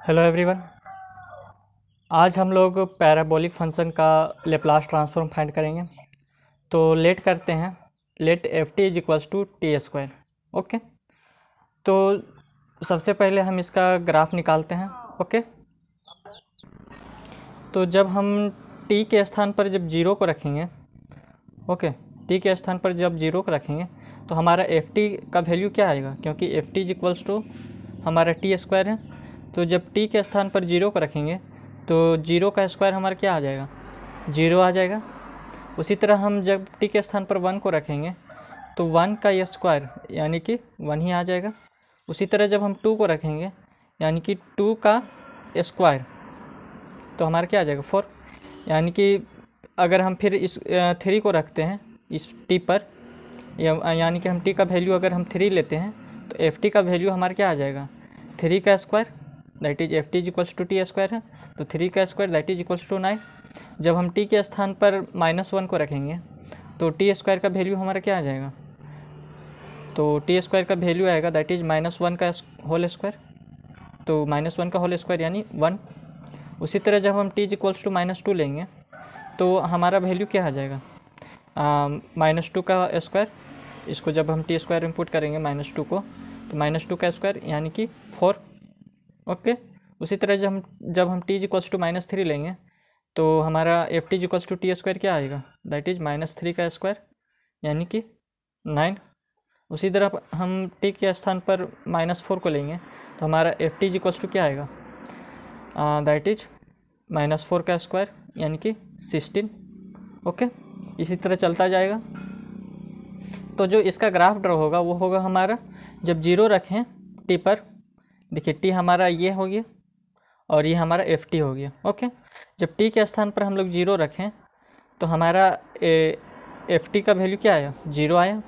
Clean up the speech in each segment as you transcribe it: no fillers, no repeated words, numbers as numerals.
Hello everyone. आज हम लोग पैराबोलिक फंक्शन का लेप्लास ट्रांसफॉर्म फाइंड करेंगे। तो लेट करते हैं, let f t is equals to t square. Okay, तो सबसे पहले हम इसका ग्राफ निकालते हैं। ओके, तो जब हम टी के स्थान पर जब जीरो को रखेंगे, टी के स्थान पर जब जीरो को रखेंगे तो हमारा एफ टी का वैल्यू क्या आएगा, क्योंकि f t is equals to हमारा टी स्क्वायर है। तो जब टी के स्थान पर जीरो को रखेंगे तो जीरो का स्क्वायर हमारा क्या आ जाएगा, जीरो आ जाएगा। उसी तरह हम जब टी के स्थान पर वन को रखेंगे तो वन का स्क्वायर यानी कि वन ही आ जाएगा। उसी तरह जब हम टू को रखेंगे यानी कि टू का स्क्वायर तो हमारा क्या आ जाएगा, फोर। यानी कि अगर हम फिर इस थ्री को रखते हैं इस टी पर, यानी कि हम टी का वैल्यू अगर हम थ्री लेते हैं तो एफ टी का वैल्यू हमारा क्या आ जाएगा, थ्री का square, that is f t is equals to t square है। तो थ्री का square that is equals to 9। जब हम टी के स्थान पर -1 को रखेंगे तो टी स्क्वायर का वैल्यू हमारा क्या आ जाएगा, तो टी स्क्वायर का वैल्यू आएगा दैट इज -1 का होल स्क्वायर। तो -1 का होल स्क्वायर यानी 1। उसी तरह जब हम टी इज इक्वल्स टू -2 लेंगे तो हमारा वैल्यू क्या आ जाएगा, -2 का स्क्वायर। इसको जब हम टी स्क्वायर में पुट करेंगे -2 को तो -2 का स्क्वायर यानी कि 4। ओके, उसी तरह जब हम टी इज इक्वल्स टू -3 लेंगे तो हमारा f t is equals to t square क्या आएगा, दैट इज -3 का स्क्वायर यानी कि 9। उसी तरह हम टी के स्थान पर -4 को लेंगे तो हमारा f t is equals to क्या आएगा, दैट इज -4 का स्क्वायर यानी कि 16। ओके, इसी तरह चलता जाएगा। तो जो इसका ग्राफ ड्रॉ होगा वो होगा हमारा, जब जीरो रखें टी पर, देखिए टी हमारा ये हो गया और ये हमारा एफ टी हो गया। ओके, जब टी के स्थान पर हम लोग जीरो रखें तो हमारा एफ टी का वैल्यू क्या आया, जीरो आया।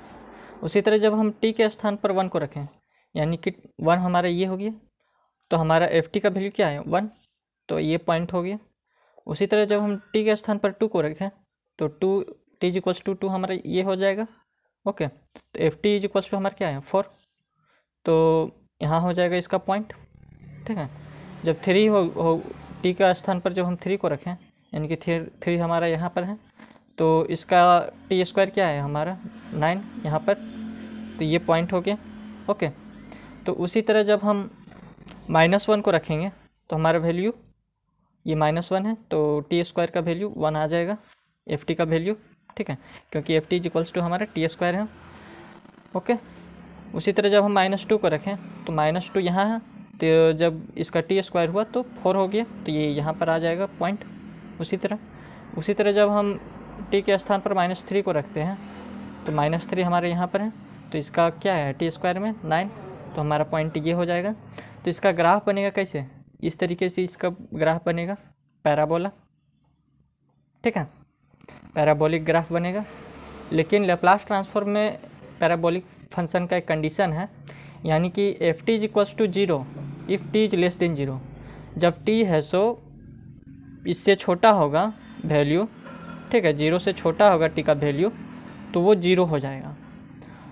उसी तरह जब हम टी के स्थान पर वन को रखें यानी कि वन हमारा ये हो गया तो हमारा एफ टी का वैल्यू क्या आया, 1। तो ये पॉइंट हो गया। उसी तरह जब हम टी के स्थान पर टू को रखें तो टी इज इक्वल्स टू 2 हमारा ये हो जाएगा। ओके, तो f t is equals to हमारा क्या है, 4। तो यहाँ हो जाएगा इसका पॉइंट। ठीक है, जब थ्री हो टी का स्थान पर जब हम थ्री को रखें यानी कि थ्री हमारा यहाँ पर है तो इसका टी स्क्वायर क्या है हमारा 9 यहाँ पर, तो ये पॉइंट हो गया। ओके, तो उसी तरह जब हम -1 को रखेंगे तो हमारा वैल्यू ये -1 है तो टी स्क्वायर का वैल्यू 1 आ जाएगा, एफ टी का वैल्यू। ठीक है, क्योंकि f t is equals to हमारा टी स्क्वायर है। ओके, उसी तरह जब हम -2 को रखें तो -2 यहाँ है तो जब इसका टी स्क्वायर हुआ तो 4 हो गया, तो ये यहाँ पर आ जाएगा पॉइंट। उसी तरह जब हम टी के स्थान पर -3 को रखते हैं तो -3 हमारे यहाँ पर है तो इसका क्या है टी स्क्वायर में 9, तो हमारा पॉइंट ये हो जाएगा। तो इसका ग्राफ बनेगा कैसे, इस तरीके से इसका ग्राफ बनेगा, पैराबोला। ठीक है, पैराबोलिक ग्राफ बनेगा। लेकिन लेप्लास ट्रांसफॉर्म में पैराबोलिक फंक्शन का एक कंडीशन है, यानी कि f t is equals to 0 if t is less than 0। जब टी है सो इससे छोटा होगा वैल्यू, ठीक है, 0 से छोटा होगा टी का वैल्यू तो वो 0 हो जाएगा,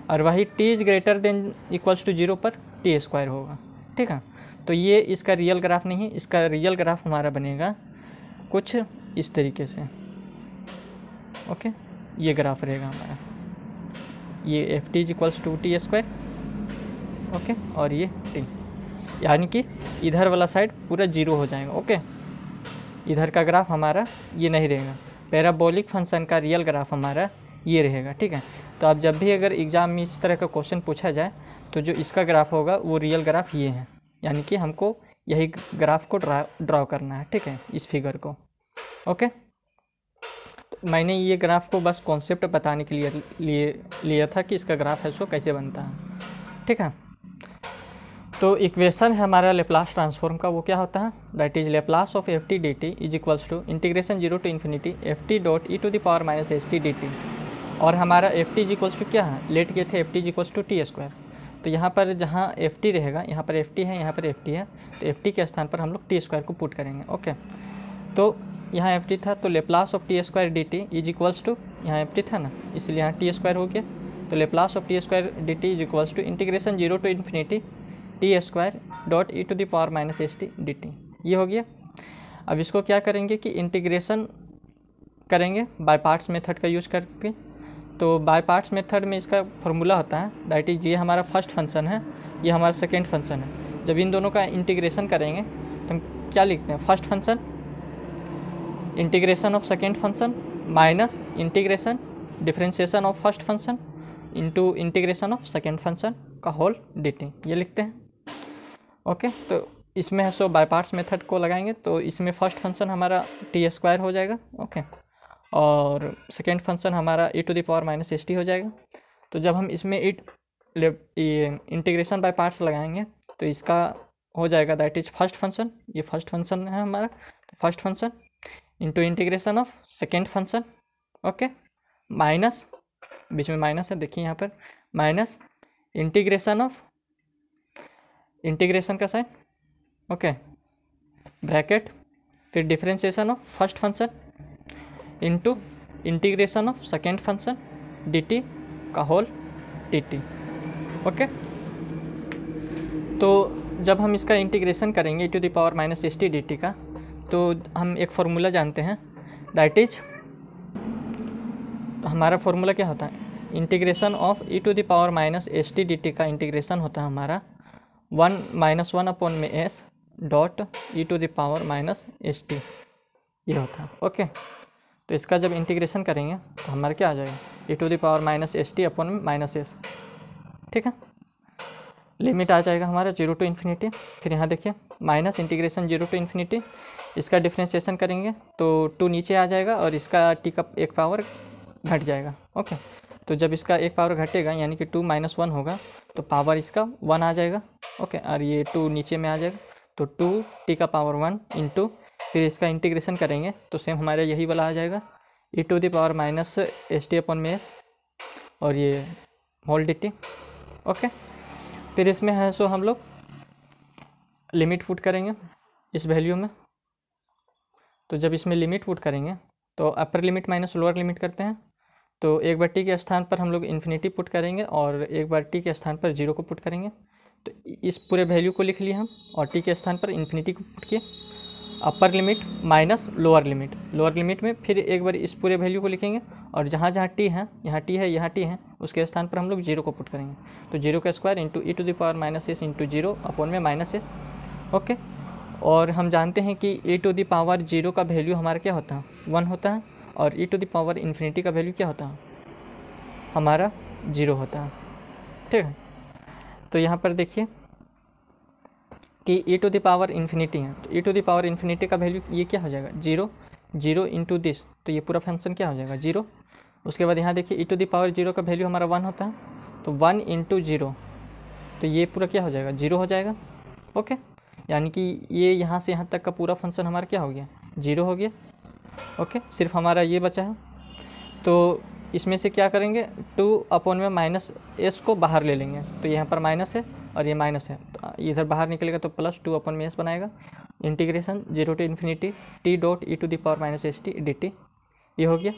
और वही t is greater than equals to 0 पर टी स्क्वायर होगा। ठीक है, तो ये इसका रियल ग्राफ नहीं, इसका रियल ग्राफ हमारा बनेगा कुछ इस तरीके से। ओके, ये ग्राफ रहेगा हमारा, ये f t is equals to t square. Okay, और ये टी, यानी कि इधर वाला साइड पूरा 0 हो जाएगा। ओके, इधर का ग्राफ हमारा ये नहीं रहेगा, पैराबोलिक फंक्शन का रियल ग्राफ हमारा ये रहेगा। ठीक है, तो आप जब भी अगर एग्ज़ाम में इस तरह का क्वेश्चन पूछा जाए तो जो इसका ग्राफ होगा वो रियल ग्राफ ये है, यानी कि हमको यही ग्राफ को ड्रॉ करना है। ठीक है, इस फिगर को। ओके, तो मैंने ये ग्राफ को बस कॉन्सेप्ट बताने के लिए लिया था कि इसका ग्राफ है सो कैसे बनता है। ठीक है, तो इक्वेशन है हमारा लेप्लास ट्रांसफॉर्म का, वो क्या होता है, that is Laplace of f t d t is equals to integration 0 to ∞ f t dot e to the power -s t dt। और हमारा f t is equals to क्या है, लेट के थे f t is equals to t square. तो यहाँ पर जहाँ एफ टी रहेगा, यहाँ पर एफ टी है, यहाँ पर एफ टी है, तो एफ टी के स्थान पर हम लोग टी स्क्वायर को पुट करेंगे। ओके, तो यहाँ एफ टी था तो Laplace of t square d t is equals to, यहाँ एफ टी था ना इसलिए यहाँ टी स्क्वायर हो गया, तो Laplace of t square d t is equals to integration 0 to ∞ t square dot e to the power minus s t d t. ये हो गया। अब इसको क्या करेंगे कि इंटीग्रेशन करेंगे बाय पार्ट्स मेथड का यूज करके। तो बाय पार्ट्स मेथड में इसका फॉर्मूला होता है, दैट इज ये हमारा फर्स्ट फंक्शन है, ये हमारा सेकेंड फंक्शन है। जब इन दोनों का इंटीग्रेशन करेंगे तो हम क्या लिखते हैं, first function integration of second function minus integration differentiation of first function into integration of second function का होल dt, ये लिखते हैं। ओके, तो इसमें है सो बाय पार्ट्स मेथड को लगाएंगे तो इसमें फर्स्ट फंक्शन हमारा टी स्क्वायर हो जाएगा। ओके, और सेकेंड फंक्शन हमारा e to the power minus s t हो जाएगा। तो जब हम इसमें ये इंटीग्रेशन बाय पार्ट्स लगाएंगे तो इसका हो जाएगा दैट इज फर्स्ट फंक्शन, ये फर्स्ट फंक्शन है हमारा, तो first function into integration of second function. Okay, minus, बीच में माइनस है देखिए यहाँ पर, माइनस इंटीग्रेशन ऑफ, इंटीग्रेशन का साइन, ओके, ब्रैकेट, फिर differentiation of first function into integration of second function dt का होल dt। ओके, तो जब हम इसका इंटीग्रेशन करेंगे e to the power minus s t d t का, तो हम एक फार्मूला जानते हैं, दैट इज, हमारा फार्मूला क्या होता है, integration of e to the power minus s t d t का इंटीग्रेशन होता है हमारा 1 - 1 अपॉन में s dot e to the power minus s t, ये होता है। ओके, तो इसका जब इंटीग्रेशन करेंगे तो हमारा क्या आ जाएगा, e to the power minus s t upon में माइनस एस। ठीक है, लिमिट आ जाएगा हमारा 0 टू इन्फिनिटी। फिर यहाँ देखिए माइनस इंटीग्रेशन 0 टू इन्फिनिटी, इसका डिफ्रेंशिएशन करेंगे तो 2 नीचे आ जाएगा और इसका t का एक पावर घट जाएगा। ओके, तो जब इसका एक पावर घटेगा यानी कि 2 - 1 होगा तो पावर इसका 1 आ जाएगा। ओके, और ये 2 नीचे में आ जाएगा तो 2t का पावर 1 इंटू, फिर इसका इंटीग्रेशन करेंगे तो सेम हमारा यही वाला आ जाएगा e to the power minus s t upon में एस और ये होल dt। ओके, फिर इसमें है सो हम लोग लिमिट पुट करेंगे इस वैल्यू में। तो जब इसमें लिमिट पुट करेंगे तो अपर लिमिट माइनस लोअर लिमिट करते हैं, तो एक बार t के स्थान पर हम लोग इन्फिनिटी पुट करेंगे और एक बार t के स्थान पर 0 को पुट करेंगे। तो इस पूरे वैल्यू को लिख लिए हम और t के स्थान पर इन्फिनिटी को पुट किए, अपर limit minus lower limit, lower limit में फिर एक बार इस पूरे वैल्यू को लिखेंगे और जहाँ जहाँ t है, यहाँ t है, यहाँ t है, उसके स्थान पर हम लोग 0 को पुट करेंगे। तो 0 का square into e to the power minus s into 0 upon में माइनस एस। ओके, और हम जानते हैं कि e टू द पावर 0 का वैल्यू हमारा क्या होता है, 1 होता है, और e to the power infinity का वैल्यू क्या होता है हमारा 0 होता है। ठीक है, तो यहाँ पर देखिए कि e to the power infinity है, तो e to the power infinity का वैल्यू ये क्या हो जाएगा 0, 0 इंटू दिस, तो ये पूरा फंक्शन क्या हो जाएगा 0। उसके बाद यहाँ देखिए e टू द पावर 0 का वैल्यू हमारा 1 होता है, तो 1 इंटू 0, तो ये पूरा क्या हो जाएगा 0 हो जाएगा। ओके, यानी कि ये यहाँ से यहाँ तक का पूरा फंक्शन हमारा क्या हो गया 0 हो गया। ओके, सिर्फ हमारा ये बचा है, तो इसमें से क्या करेंगे 2 अपॉन में माइनस एस को बाहर ले लेंगे, तो यहाँ पर माइनस है और ये माइनस है, तो इधर बाहर निकलेगा तो प्लस 2 अपॉन में एस बनाएगा। Integration 0 to infinity t dot e to the power minus s t d t, ये हो गया।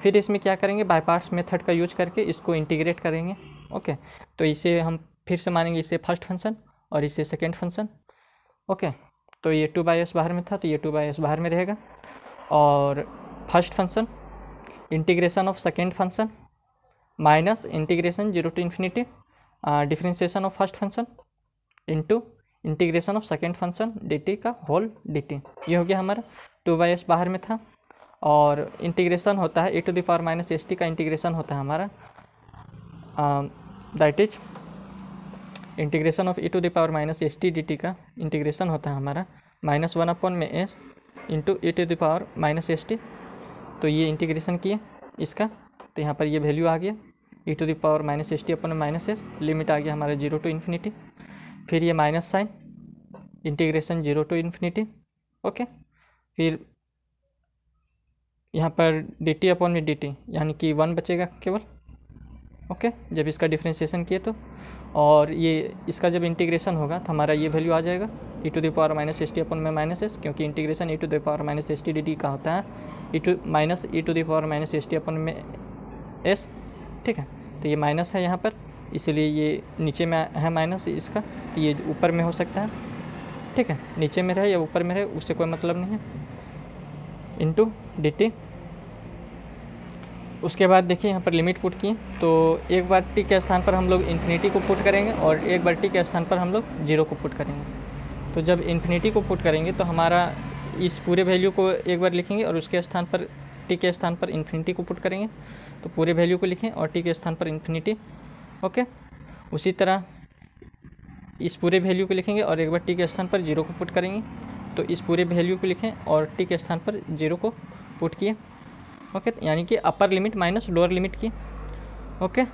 फिर इसमें क्या करेंगे, बाय पार्ट्स मेथड का यूज करके इसको इंटीग्रेट करेंगे। ओके, तो इसे हम फिर से मानेंगे इसे फर्स्ट फंक्शन और इसे सेकेंड फंक्शन। ओके, तो ये 2/s बाहर में था तो ये 2/s बाहर में रहेगा, और first function integration of second function minus integration 0 to infinity differentiation of first function into integration of second function dt का होल dt, ये हो गया हमारा। 2/s बाहर में था और इंटीग्रेशन होता है e to the power minus s t का इंटीग्रेशन होता है हमारा, that is integration of e to the power minus s t dt का इंटीग्रेशन होता है हमारा -1 अपॉन में s into e to the power minus s t. तो ये इंटीग्रेशन किए इसका, तो यहाँ पर ये वैल्यू आ गया e to the power minus s t upon minus s, limit आ गया हमारा 0 टू इन्फिनिटी। फिर ये minus sign integration 0 to infinity. Okay, फिर यहाँ पर dt अपॉन में dt यानी कि 1 बचेगा केवल। ओके, जब इसका डिफ्रेंशिएशन किए तो, और ये इसका जब इंटीग्रेशन होगा तो हमारा ये वैल्यू आ जाएगा e to the power minus s t upon में माइनस एस, क्योंकि integration e to the power minus s t d t का होता है e to minus e to the power minus s t upon में s. ठीक है, तो ये माइनस है यहाँ पर इसलिए ये नीचे में है माइनस इसका, तो ये ऊपर में हो सकता है, ठीक है, नीचे में रहे या ऊपर में रहे उससे कोई मतलब नहीं है, इंटू डी टी। उसके बाद देखिए यहाँ पर लिमिट पुट किए, तो एक बार टी के स्थान पर हम लोग इन्फिनिटी को पुट करेंगे और एक बार टी के स्थान पर हम लोग 0 को पुट करेंगे। तो जब इन्फिनिटी को पुट करेंगे तो हमारा इस पूरे वैल्यू को एक बार लिखेंगे और उसके स्थान पर टी के स्थान पर इन्फिनिटी को पुट करेंगे, तो पूरे वैल्यू को लिखें और टी के स्थान पर इन्फिनिटी। ओके, उसी तरह इस पूरे वैल्यू को लिखेंगे और एक बार टी के स्थान पर 0 को पुट करेंगे, तो इस पूरे वैल्यू को लिखें और टी के स्थान पर 0 को पुट किए। ओके, यानी कि upper limit minus lower limit की। ओके,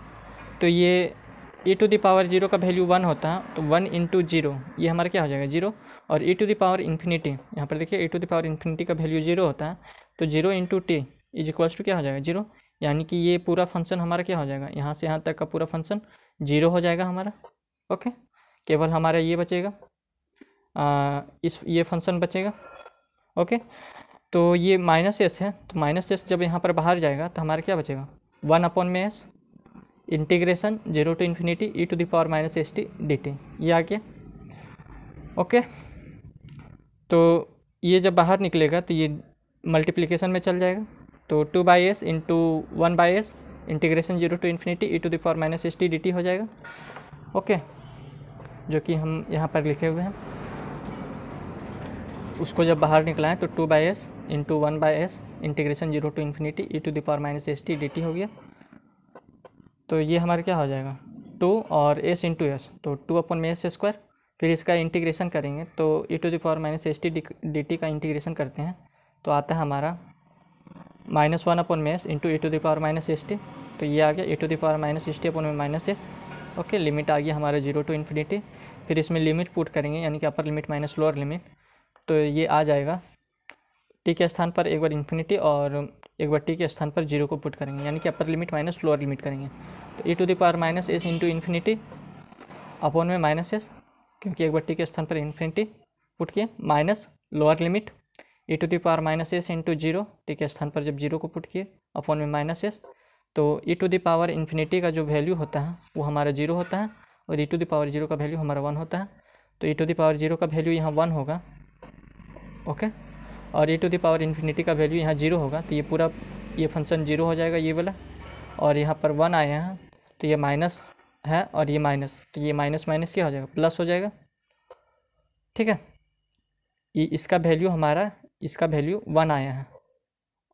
तो ये e टू द पावर 0 का वैल्यू 1 होता है, तो 1 इंटू 0 ये हमारा क्या हो जाएगा 0, और e to the power infinity, यहाँ पर देखिए e to the power infinity का वैल्यू 0 होता है, तो 0 into t is equals to क्या हो जाएगा 0, यानी कि ये पूरा फंक्शन हमारा क्या हो जाएगा, यहाँ से यहाँ तक का पूरा फंक्शन 0 हो जाएगा हमारा। ओके, केवल हमारा ये बचेगा, ये फंक्शन बचेगा। ओके, तो ये माइनस एस है, तो माइनस एस जब यहाँ पर बाहर जाएगा तो हमारा क्या बचेगा 1/s integration 0 to infinity e to the power minus s t d t, ये आ गया। ओके, तो ये जब बाहर निकलेगा तो ये मल्टीप्लिकेशन में चल जाएगा, तो 2/s into 1/s integration 0 to infinity e to the power minus s t d t हो जाएगा। ओके, जो कि हम यहाँ पर लिखे हुए हैं, उसको जब बाहर निकला है तो 2/s into 1/s integration 0 to infinity e to the power minus s t d t हो गया। तो ये हमारा क्या हो जाएगा 2 और s इंटू एस, तो 2/s स्क्वायर, फिर इसका इंटीग्रेशन करेंगे तो e to the power minus s t d t का इंटीग्रेशन करते हैं तो आता है हमारा -1/s into e to the power minus s t, तो ये आ गया e to the power minus s t upon में माइनस एस। ओके, लिमिट आ गया हमारा 0 टू इन्फिनिटी, फिर इसमें लिमिट पुट करेंगे यानी कि upper limit minus lower limit, तो ये आ जाएगा टी के स्थान पर एक बार इन्फिनिटी और एक बार टी के स्थान पर 0 को पुट करेंगे, यानी कि upper limit minus lower limit करेंगे, तो e to the power minus s into infinity upon में माइनस एस, क्योंकि एक बार टी के स्थान पर इन्फिनिटी पुट किए, minus lower limit e to the power minus s into 0, t के स्थान पर जब 0 को पुट किए अपॉन में माइनस एस, तो e to the power infinity का जो वैल्यू होता है वो हमारा 0 होता है और e टू द पावर 0 का वैल्यू हमारा 1 होता है, तो e टू द पावर 0 का वैल्यू यहाँ 1 होगा। ओके, और e to the power infinity का वैल्यू यहाँ 0 होगा, तो ये पूरा ये फंक्शन 0 हो जाएगा ये वाला, और यहाँ पर 1 आया है तो ये माइनस है और ये माइनस, तो ये माइनस माइनस क्या हो जाएगा प्लस हो जाएगा। ठीक है, ये इसका वैल्यू हमारा, इसका वैल्यू 1 आया है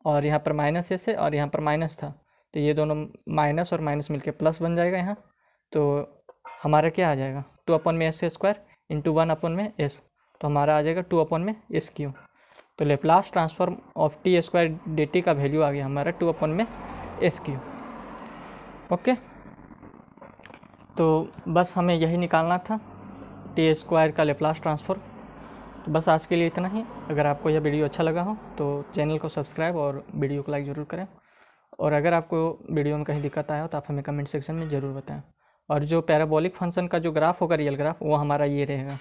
और यहाँ पर माइनस एस है और यहाँ पर माइनस था, तो ये दोनों माइनस और माइनस मिलके प्लस बन जाएगा यहाँ, तो हमारा क्या आ जाएगा 2/s स्क्वायर इंटू 1/s, तो हमारा आ जाएगा 2/s क्यू। तो Laplace transform of t square d t का वैल्यू आ गया हमारा 2/s क्यू। ओके, तो बस हमें यही निकालना था टी स्क्वायर का लेप्लास ट्रांसफॉर्म। तो बस आज के लिए इतना ही। अगर आपको यह वीडियो अच्छा लगा हो तो चैनल को सब्सक्राइब और वीडियो को लाइक ज़रूर करें, और अगर आपको वीडियो में कहीं दिक्कत आया हो तो आप हमें कमेंट सेक्शन में ज़रूर बताएं। और जो पैराबोलिक फंक्शन का जो ग्राफ होगा, रियल ग्राफ, वो हमारा ये रहेगा।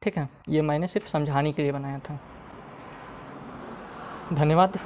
ठीक है, ये मैंने सिर्फ समझाने के लिए बनाया था। धन्यवाद।